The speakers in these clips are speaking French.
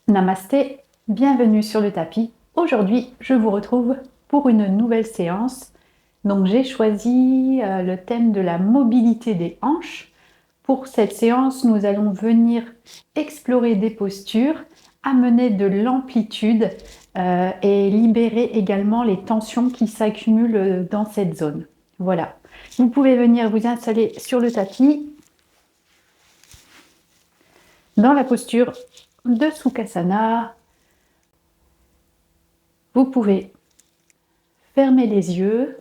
Namasté, bienvenue sur le tapis. Aujourd'hui, je vous retrouve pour une nouvelle séance. Donc j'ai choisi le thème de la mobilité des hanches. Pour cette séance, nous allons venir explorer des postures, amener de l'amplitude et libérer également les tensions qui s'accumulent dans cette zone. Voilà. Vous pouvez venir vous installer sur le tapis dans la posture de Sukhasana. Vous pouvez fermer les yeux,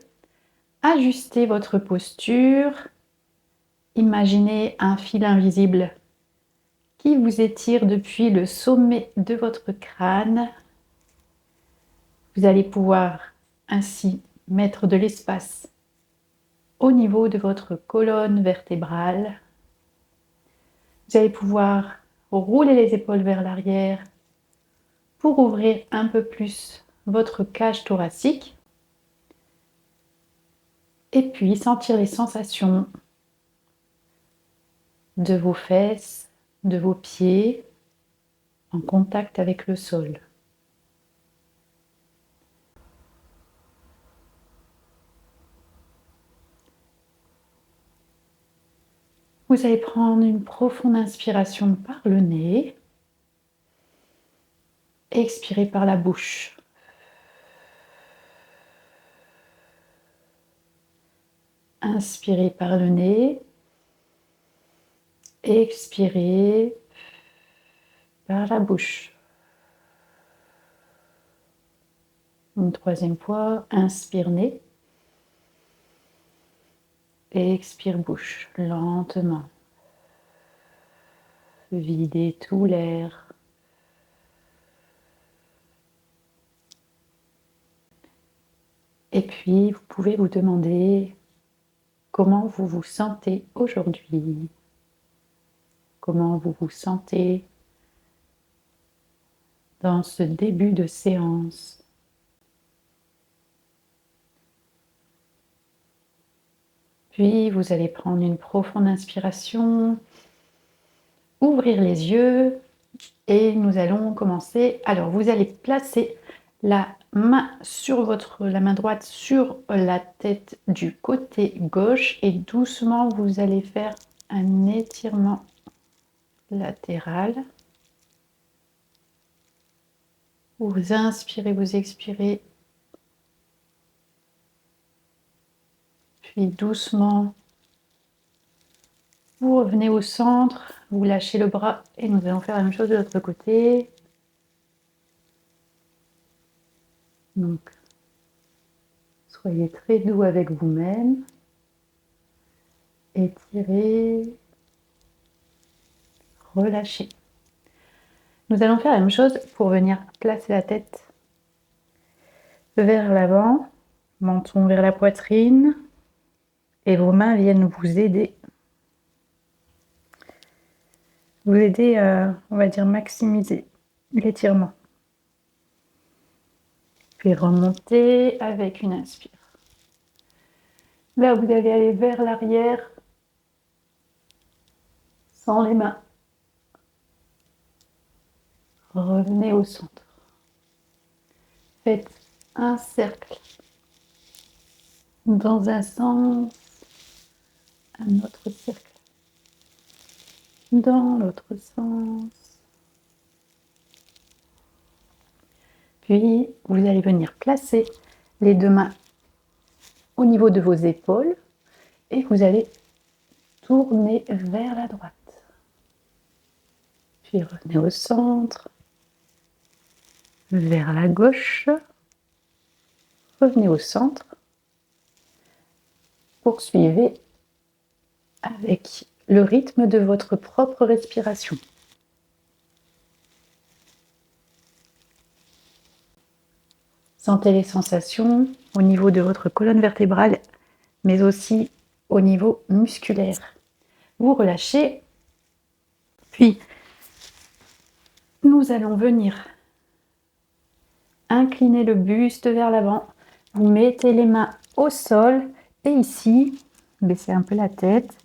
ajuster votre posture, imaginez un fil invisible qui vous étire depuis le sommet de votre crâne. Vous allez pouvoir ainsi mettre de l'espace au niveau de votre colonne vertébrale. Vous allez pouvoir rouler les épaules vers l'arrière pour ouvrir un peu plus votre cage thoracique. Et puis sentir les sensations de vos fesses, de vos pieds en contact avec le sol. Vous allez prendre une profonde inspiration par le nez. Expirez par la bouche. Inspirez par le nez. Expirez par la bouche. Une troisième fois, inspire nez. Expire bouche, lentement. Videz tout l'air. Et puis, vous pouvez vous demander comment vous vous sentez aujourd'hui. Comment vous vous sentez dans ce début de séance. Puis, vous allez prendre une profonde inspiration, ouvrir les yeux et nous allons commencer. Alors, vous allez placer la main droite sur la tête du côté gauche et doucement, vous allez faire un étirement latéral. Vous inspirez, vous expirez. Puis doucement, vous revenez au centre, vous lâchez le bras et nous allons faire la même chose de l'autre côté. Donc, soyez très doux avec vous-même. Étirez, relâchez. Nous allons faire la même chose pour venir placer la tête vers l'avant, menton vers la poitrine et vos mains viennent vous aider. Vous aider à, on va dire, maximiser l'étirement. Puis remonter avec une inspire. Là, vous allez aller vers l'arrière sans les mains. Revenez au centre. Faites un cercle dans un sens, un autre cercle dans l'autre sens. Puis, vous allez venir placer les deux mains au niveau de vos épaules et vous allez tourner vers la droite. Puis revenez au centre, vers la gauche, revenez au centre. Poursuivez avec le rythme de votre propre respiration. Sentez les sensations au niveau de votre colonne vertébrale, mais aussi au niveau musculaire. Vous relâchez, puis nous allons venir incliner le buste vers l'avant. Vous mettez les mains au sol et ici, baissez un peu la tête.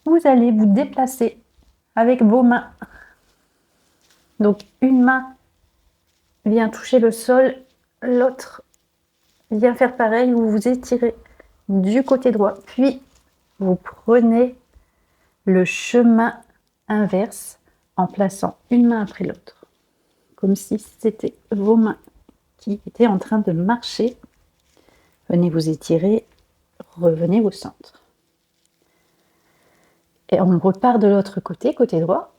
Vous allez vous déplacer avec vos mains. Donc une main vient toucher le sol, l'autre vient faire pareil, vous vous étirez du côté droit, puis vous prenez le chemin inverse en plaçant une main après l'autre, comme si c'était vos mains qui étaient en train de marcher. Venez vous étirer, revenez au centre. Et on repart de l'autre côté, côté droit.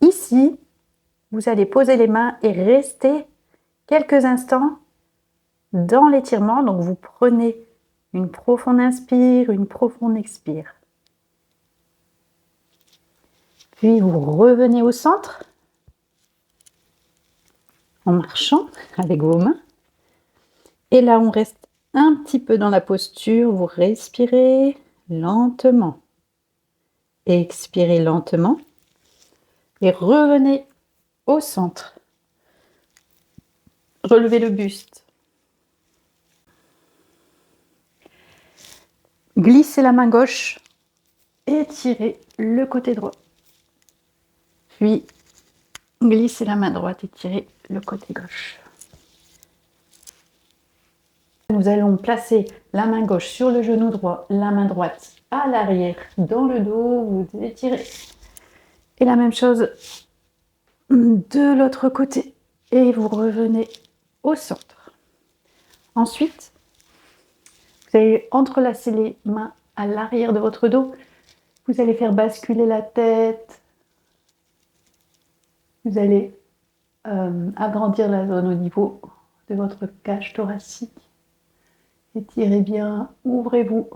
Ici, vous allez poser les mains et rester quelques instants dans l'étirement. Donc vous prenez une profonde inspire, une profonde expire. Puis vous revenez au centre en marchant avec vos mains. Et là, on reste un petit peu dans la posture. Vous respirez lentement. Expirez lentement. Et revenez au centre. Relevez le buste. Glissez la main gauche. Étirez le côté droit. Puis, glissez la main droite, étirez le côté gauche. Nous allons placer la main gauche sur le genou droit, la main droite à l'arrière, dans le dos, vous étirez. Et la même chose de l'autre côté. Et vous revenez au centre. Ensuite, vous allez entrelacer les mains à l'arrière de votre dos. Vous allez faire basculer la tête. Vous allez agrandir la zone au niveau de votre cage thoracique. Étirez bien, ouvrez-vous.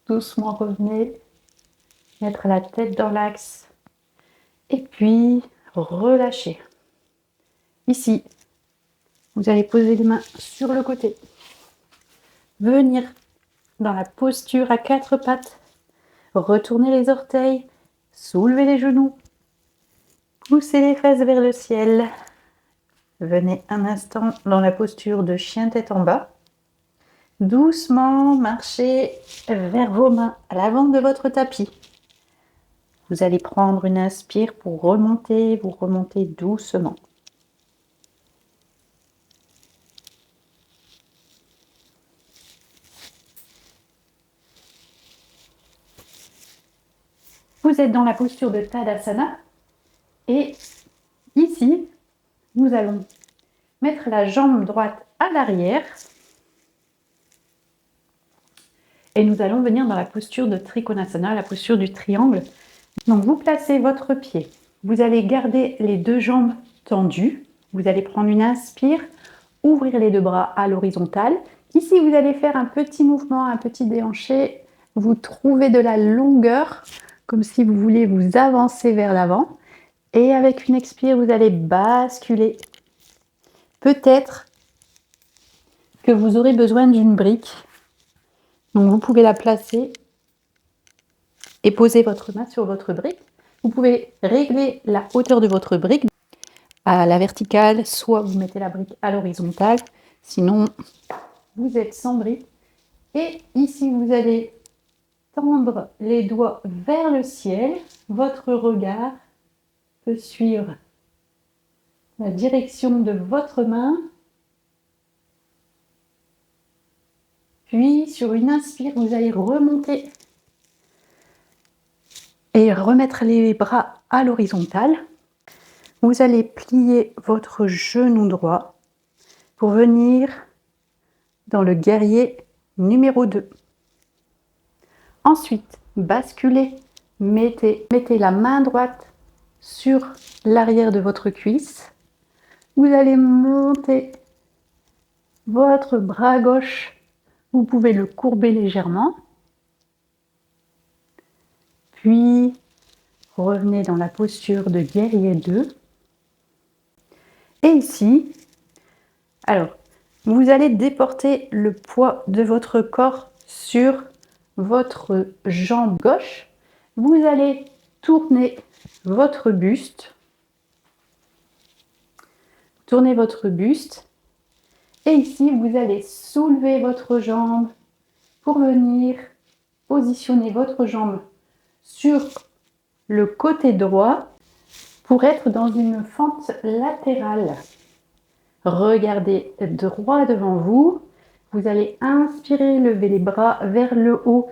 Doucement revenez. Mettre la tête dans l'axe. Et puis, relâchez. Ici, vous allez poser les mains sur le côté. Venir dans la posture à quatre pattes. Retournez les orteils. Soulevez les genoux. Poussez les fesses vers le ciel. Venez un instant dans la posture de chien tête en bas. Doucement, marchez vers vos mains à l'avant de votre tapis. Vous allez prendre une inspire pour remonter, vous remontez doucement. Vous êtes dans la posture de Tadasana et ici, nous allons mettre la jambe droite à l'arrière et nous allons venir dans la posture de Trikonasana, la posture du triangle. Donc vous placez votre pied, vous allez garder les deux jambes tendues, vous allez prendre une inspire, ouvrir les deux bras à l'horizontale. Ici vous allez faire un petit mouvement, un petit déhanché, vous trouvez de la longueur, comme si vous vouliez vous avancer vers l'avant. Et avec une expire, vous allez basculer. Peut-être que vous aurez besoin d'une brique. Donc vous pouvez la placer et poser votre main sur votre brique. Vous pouvez régler la hauteur de votre brique à la verticale, soit vous mettez la brique à l'horizontale, sinon vous êtes sans brique. Et ici, vous allez tendre les doigts vers le ciel. Votre regard peut suivre la direction de votre main. Puis, sur une inspire, vous allez remonter et remettre les bras à l'horizontale. Vous allez plier votre genou droit pour venir dans le guerrier numéro 2. Ensuite, basculez, mettez la main droite sur l'arrière de votre cuisse. Vous allez monter votre bras gauche. Vous pouvez le courber légèrement. Puis, revenez dans la posture de guerrier 2. Et ici, alors, vous allez déporter le poids de votre corps sur votre jambe gauche. Vous allez tourner votre buste. Tournez votre buste. Et ici, vous allez soulever votre jambe pour venir positionner votre jambe sur le côté droit pour être dans une fente latérale. Regardez droit devant vous. Vous allez inspirer, lever les bras vers le haut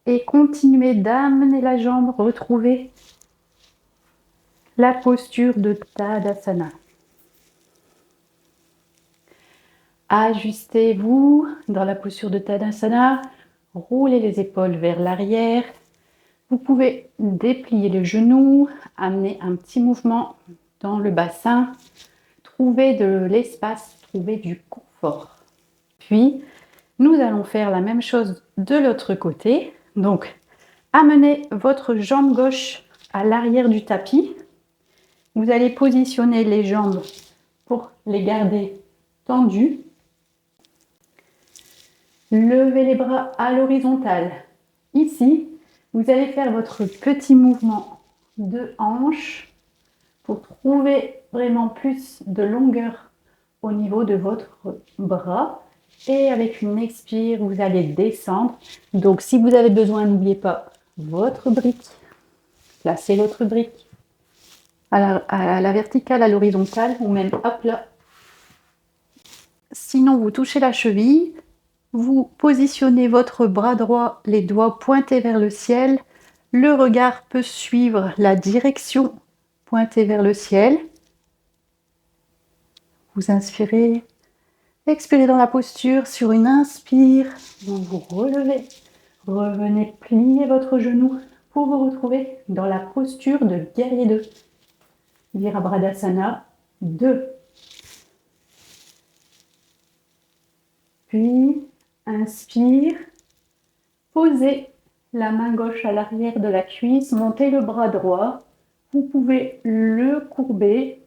et continuer d'amener la jambe, retrouver la posture de Tadasana. Ajustez-vous dans la posture de Tadasana, roulez les épaules vers l'arrière. Vous pouvez déplier les genoux, amener un petit mouvement dans le bassin, trouver de l'espace, trouver du confort. Puis, nous allons faire la même chose de l'autre côté. Donc, amenez votre jambe gauche à l'arrière du tapis. Vous allez positionner les jambes pour les garder tendues. Levez les bras à l'horizontale. Ici, vous allez faire votre petit mouvement de hanche pour trouver vraiment plus de longueur au niveau de votre bras. Et avec une expire, vous allez descendre. Donc, si vous avez besoin, n'oubliez pas votre brique. Placez votre brique à la verticale, à l'horizontale ou même hop là. Sinon, vous touchez la cheville. Vous positionnez votre bras droit, les doigts pointés vers le ciel. Le regard peut suivre la direction pointée vers le ciel. Vous inspirez, expirez dans la posture. Sur une inspire, vous vous relevez. Revenez plier votre genou pour vous retrouver dans la posture de guerrier 2. Virabhadasana 2. Puis, inspire, posez la main gauche à l'arrière de la cuisse, montez le bras droit. Vous pouvez le courber.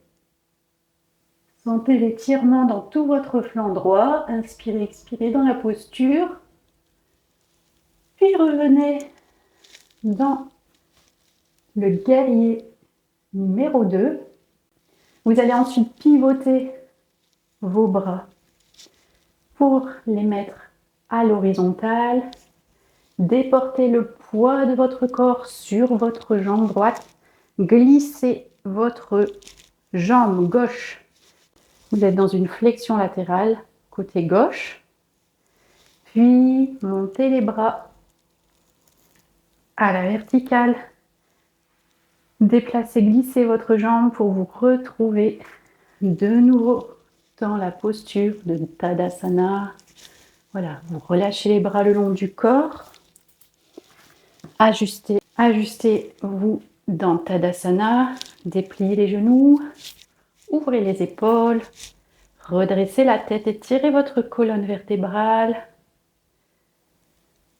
Sentez l'étirement dans tout votre flanc droit. Inspirez, expirez dans la posture. Puis revenez dans le guerrier numéro 2. Vous allez ensuite pivoter vos bras pour les mettre à l'horizontale. Déportez le poids de votre corps sur votre jambe droite. Glissez votre jambe gauche. Vous êtes dans une flexion latérale côté gauche. Puis montez les bras à la verticale. Déplacez, glissez votre jambe pour vous retrouver de nouveau dans la posture de Tadasana. Voilà, vous relâchez les bras le long du corps. Ajustez-vous dans Tadasana. Dépliez les genoux. Ouvrez les épaules. Redressez la tête, étirez votre colonne vertébrale.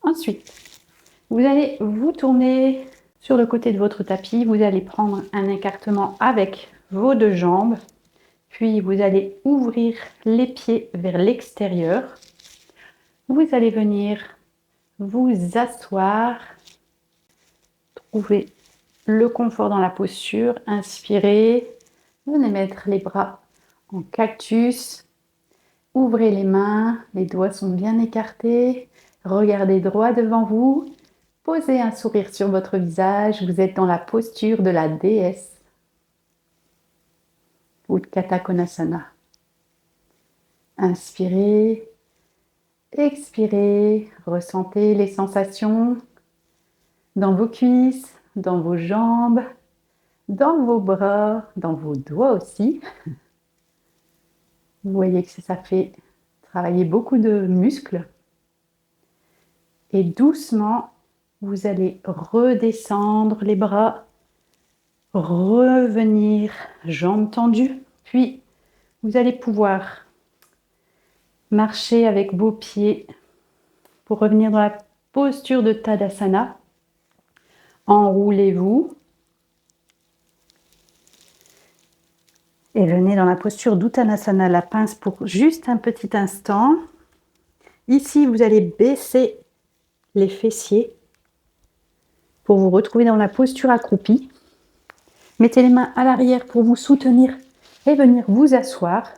Ensuite, vous allez vous tourner sur le côté de votre tapis. Vous allez prendre un écartement avec vos deux jambes. Puis, vous allez ouvrir les pieds vers l'extérieur. Vous allez venir vous asseoir. Trouvez le confort dans la posture. Inspirez. Venez mettre les bras en cactus. Ouvrez les mains. Les doigts sont bien écartés. Regardez droit devant vous. Posez un sourire sur votre visage. Vous êtes dans la posture de la déesse. Utthata Konasana. Inspirez, expirez, ressentez les sensations dans vos cuisses, dans vos jambes, dans vos bras, dans vos doigts aussi. Vous voyez que ça fait travailler beaucoup de muscles. Et doucement, vous allez redescendre les bras, revenir jambes tendues, puis vous allez pouvoir marcher avec vos pieds pour revenir dans la posture de Tadasana. Enroulez-vous et venez dans la posture d'Uttanasana, la pince pour juste un petit instant. Ici, vous allez baisser les fessiers pour vous retrouver dans la posture accroupie. Mettez les mains à l'arrière pour vous soutenir et venir vous asseoir.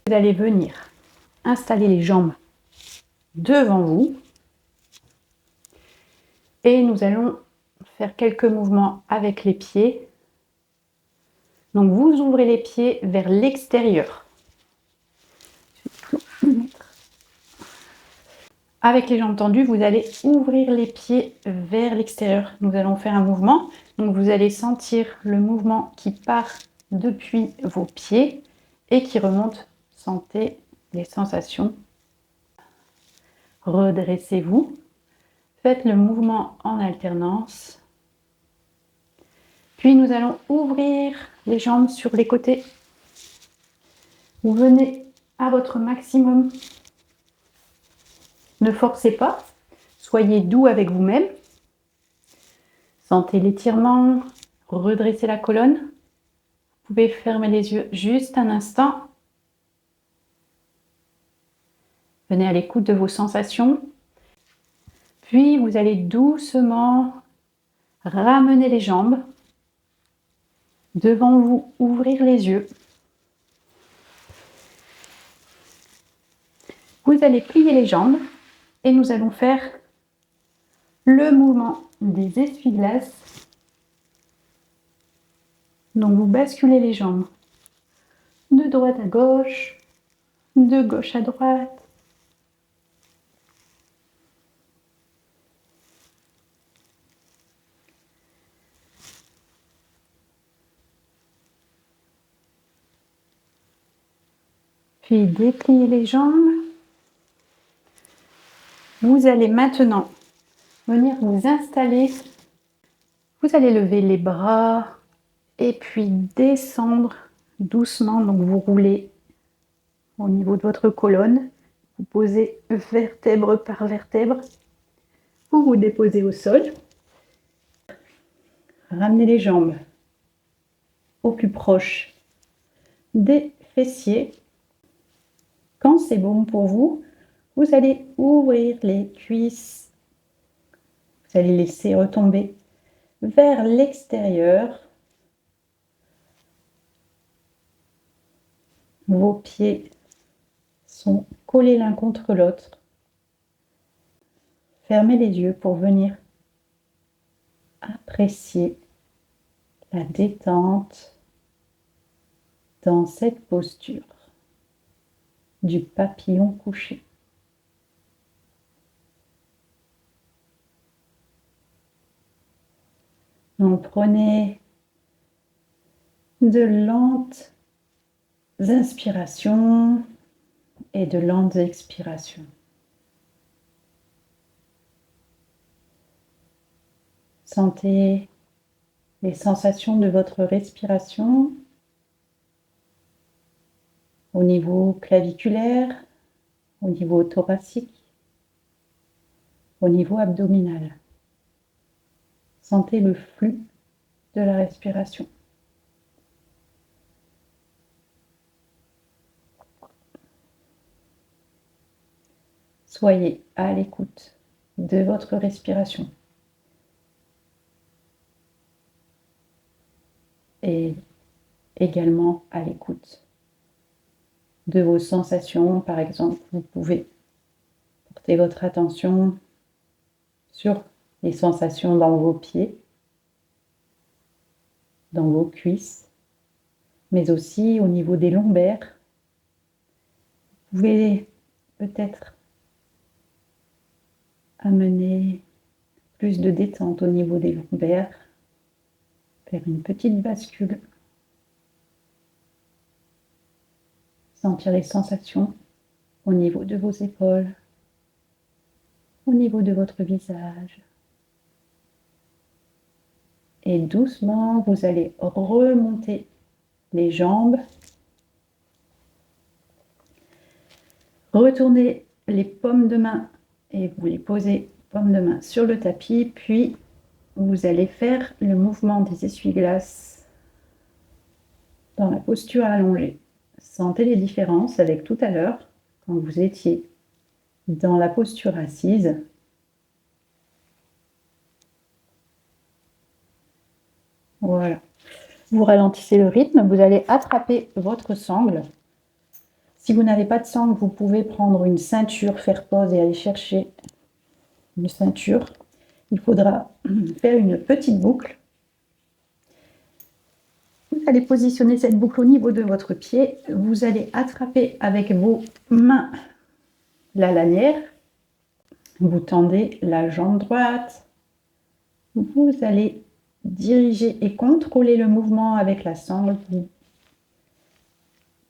Vous allez venir installer les jambes devant vous. Et nous allons faire quelques mouvements avec les pieds. Donc vous ouvrez les pieds vers l'extérieur. Avec les jambes tendues, vous allez ouvrir les pieds vers l'extérieur. Nous allons faire un mouvement. Donc vous allez sentir le mouvement qui part depuis vos pieds et qui remonte. Sentez les sensations. Redressez-vous. Faites le mouvement en alternance. Puis nous allons ouvrir les jambes sur les côtés. Vous venez à votre maximum. Ne forcez pas. Soyez doux avec vous-même. Sentez l'étirement. Redressez la colonne. Vous pouvez fermer les yeux juste un instant. Venez à l'écoute de vos sensations. Puis vous allez doucement ramener les jambes devant vous, ouvrir les yeux. Vous allez plier les jambes et nous allons faire le mouvement des essuie-glaces. Donc vous basculez les jambes de droite à gauche, de gauche à droite. Puis dépliez les jambes. Vous allez maintenant venir vous installer. Vous allez lever les bras et puis descendre doucement. Donc vous roulez au niveau de votre colonne. Vous posez vertèbre par vertèbre. Vous vous déposez au sol. Ramenez les jambes au plus proche des fessiers. Quand c'est bon pour vous, vous allez ouvrir les cuisses. Vous allez laisser retomber vers l'extérieur. Vos pieds sont collés l'un contre l'autre. Fermez les yeux pour venir apprécier la détente dans cette posture du papillon couché. Donc prenez de lentes inspirations et de lentes expirations. Sentez les sensations de votre respiration au niveau claviculaire, au niveau thoracique, au niveau abdominal. Sentez le flux de la respiration. Soyez à l'écoute de votre respiration. Et également à l'écoute de vos sensations. Par exemple, vous pouvez porter votre attention sur les sensations dans vos pieds, dans vos cuisses, mais aussi au niveau des lombaires. Vous pouvez peut-être amener plus de détente au niveau des lombaires, faire une petite bascule, sentir les sensations au niveau de vos épaules, au niveau de votre visage. Et doucement, vous allez remonter les jambes, retournez les paumes de main et vous les posez paumes de main sur le tapis, puis vous allez faire le mouvement des essuie-glaces dans la posture allongée. Sentez les différences avec tout à l'heure quand vous étiez dans la posture assise. Voilà. Vous ralentissez le rythme, vous allez attraper votre sangle. Si vous n'avez pas de sangle, vous pouvez prendre une ceinture, faire pause et aller chercher une ceinture. Il faudra faire une petite boucle. Vous allez positionner cette boucle au niveau de votre pied. Vous allez attraper avec vos mains la lanière. Vous tendez la jambe droite. Vous allez diriger et contrôler le mouvement avec la sangle.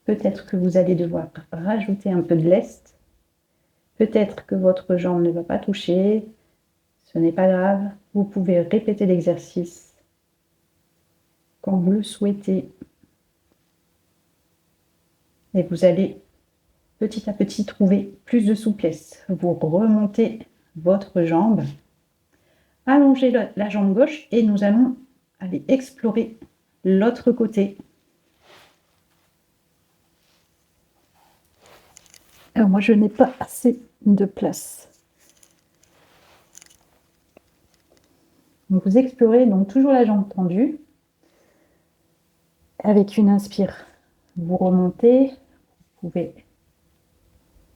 Peut-être que vous allez devoir rajouter un peu de lest. Peut-être que votre jambe ne va pas toucher. Ce n'est pas grave. Vous pouvez répéter l'exercice quand vous le souhaitez. Et vous allez petit à petit trouver plus de souplesse. Vous remontez votre jambe. Allongez la jambe gauche et nous allons aller explorer l'autre côté. Alors moi, je n'ai pas assez de place. Donc vous explorez donc toujours la jambe tendue. Avec une inspire, vous remontez. Vous pouvez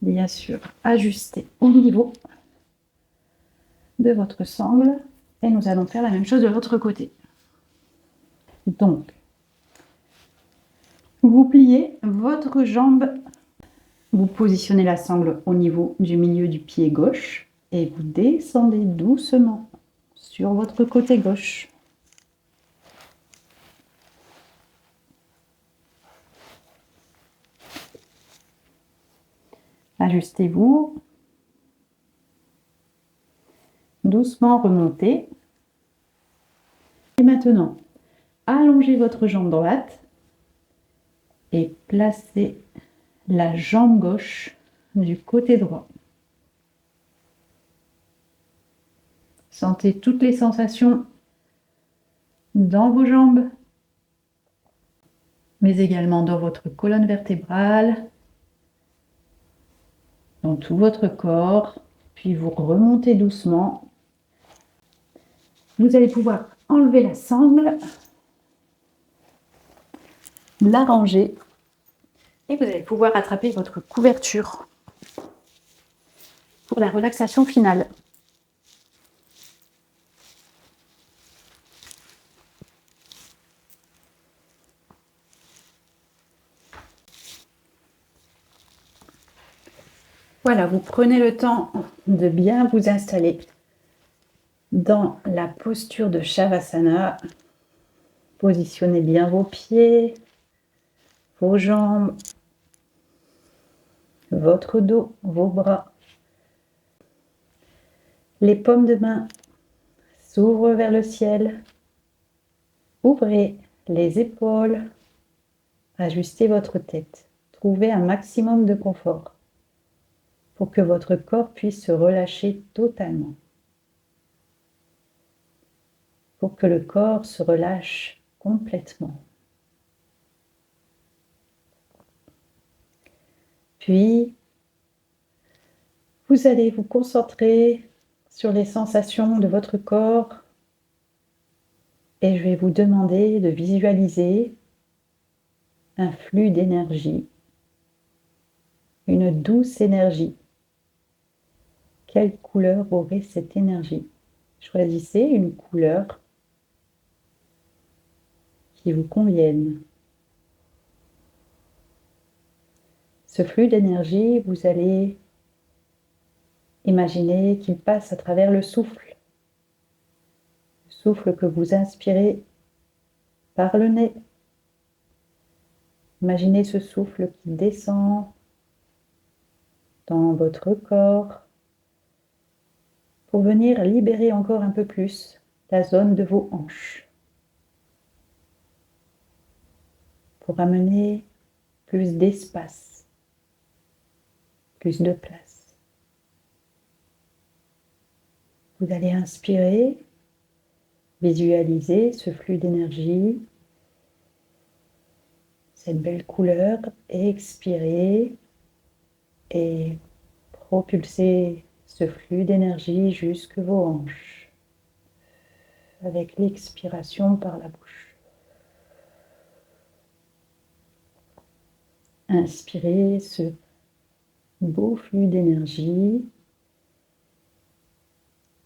bien sûr ajuster au niveau de votre sangle. Et nous allons faire la même chose de l'autre côté. Donc, vous pliez votre jambe. Vous positionnez la sangle au niveau du milieu du pied gauche et vous descendez doucement sur votre côté gauche. Ajustez-vous. Doucement remontez. Et maintenant, allongez votre jambe droite et placez la jambe gauche du côté droit. Sentez toutes les sensations dans vos jambes, mais également dans votre colonne vertébrale, dans tout votre corps. Puis vous remontez doucement. Vous allez pouvoir enlever la sangle, la ranger et vous allez pouvoir attraper votre couverture pour la relaxation finale. Voilà, vous prenez le temps de bien vous installer dans la posture de Shavasana. Positionnez bien vos pieds, vos jambes, votre dos, vos bras. Les paumes de main s'ouvrent vers le ciel. Ouvrez les épaules. Ajustez votre tête. Trouvez un maximum de confort pour que votre corps puisse se relâcher totalement. Pour que le corps se relâche complètement. Puis, vous allez vous concentrer sur les sensations de votre corps et je vais vous demander de visualiser un flux d'énergie, une douce énergie. Quelle couleur aurait cette énergie? Choisissez une couleur qui vous convienne. Ce flux d'énergie, vous allez imaginer qu'il passe à travers le souffle. Le souffle que vous inspirez par le nez. Imaginez ce souffle qui descend dans votre corps pour venir libérer encore un peu plus la zone de vos hanches. Pour amener plus d'espace, plus de place. Vous allez inspirer, visualiser ce flux d'énergie, cette belle couleur, expirer et propulser ce flux d'énergie jusque vos hanches avec l'expiration par la bouche. Inspirez ce beau flux d'énergie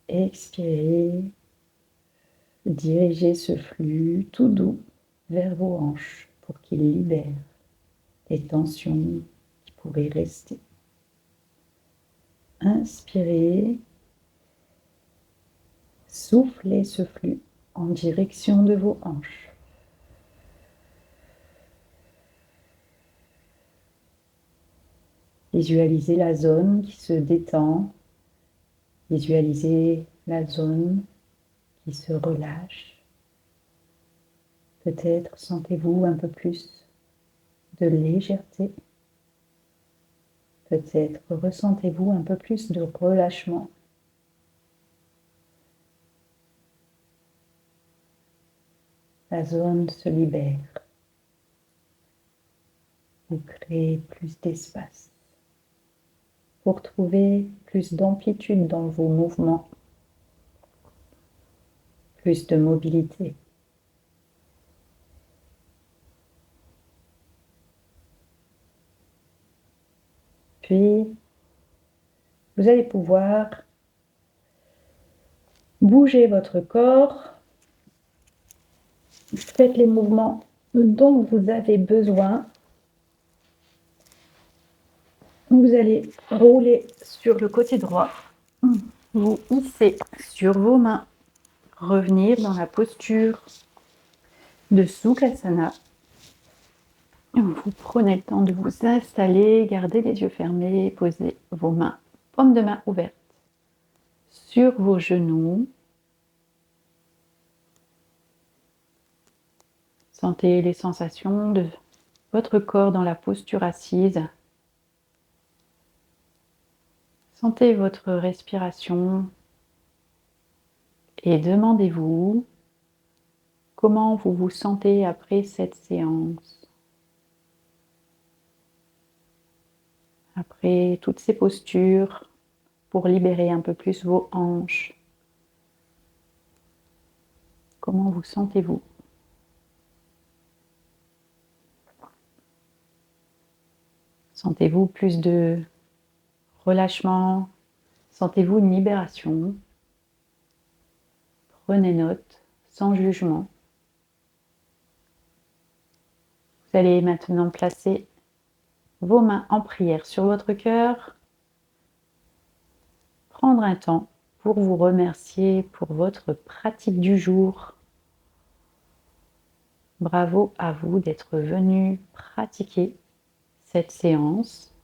expirez, dirigez ce flux tout doux vers vos hanches pour qu'il libère les tensions qui pourraient rester. Inspirez, soufflez ce flux en direction de vos hanches. Visualisez la zone qui se détend. Visualisez la zone qui se relâche. Peut-être sentez-vous un peu plus de légèreté. Peut-être ressentez-vous un peu plus de relâchement. La zone se libère. Vous créez plus d'espace pour trouver plus d'amplitude dans vos mouvements, plus de mobilité. Puis, vous allez pouvoir bouger votre corps. Faites les mouvements dont vous avez besoin. Vous allez rouler sur le côté droit. Vous hissez sur vos mains. Revenir dans la posture de Sukhasana. Vous prenez le temps de vous installer, gardez les yeux fermés, posez vos mains, paumes de main ouvertes sur vos genoux. Sentez les sensations de votre corps dans la posture assise. Sentez votre respiration et demandez-vous comment vous vous sentez après cette séance. Après toutes ces postures, pour libérer un peu plus vos hanches, comment vous sentez-vous? Sentez-vous plus de relâchement? Sentez-vous une libération? Prenez note, sans jugement. Vous allez maintenant placer vos mains en prière sur votre cœur. Prendre un temps pour vous remercier pour votre pratique du jour. Bravo à vous d'être venu pratiquer cette séance.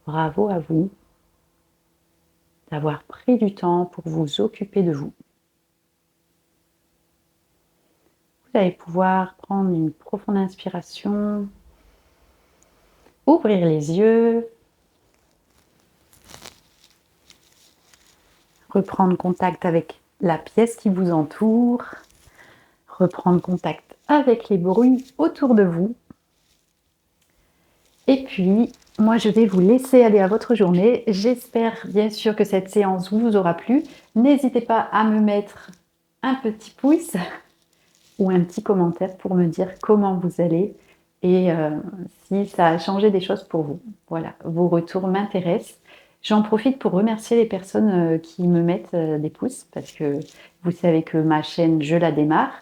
Bravo à vous d'avoir pris du temps pour vous occuper de vous. Vous allez pouvoir prendre une profonde inspiration, ouvrir les yeux, reprendre contact avec la pièce qui vous entoure, reprendre contact avec les bruits autour de vous. Et puis, moi, je vais vous laisser aller à votre journée. J'espère bien sûr que cette séance vous aura plu. N'hésitez pas à me mettre un petit pouce ou un petit commentaire pour me dire comment vous allez et si ça a changé des choses pour vous. Voilà, vos retours m'intéressent. J'en profite pour remercier les personnes qui me mettent des pouces parce que vous savez que ma chaîne, je la démarre.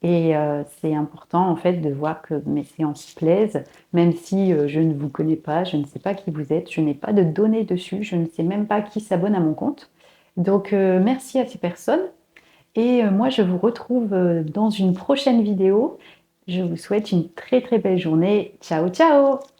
Et c'est important en fait de voir que mes séances plaisent, même si je ne vous connais pas, je ne sais pas qui vous êtes, je n'ai pas de données dessus, je ne sais même pas qui s'abonne à mon compte. Donc merci à ces personnes. Et moi je vous retrouve dans une prochaine vidéo. Je vous souhaite une très très belle journée. Ciao ciao!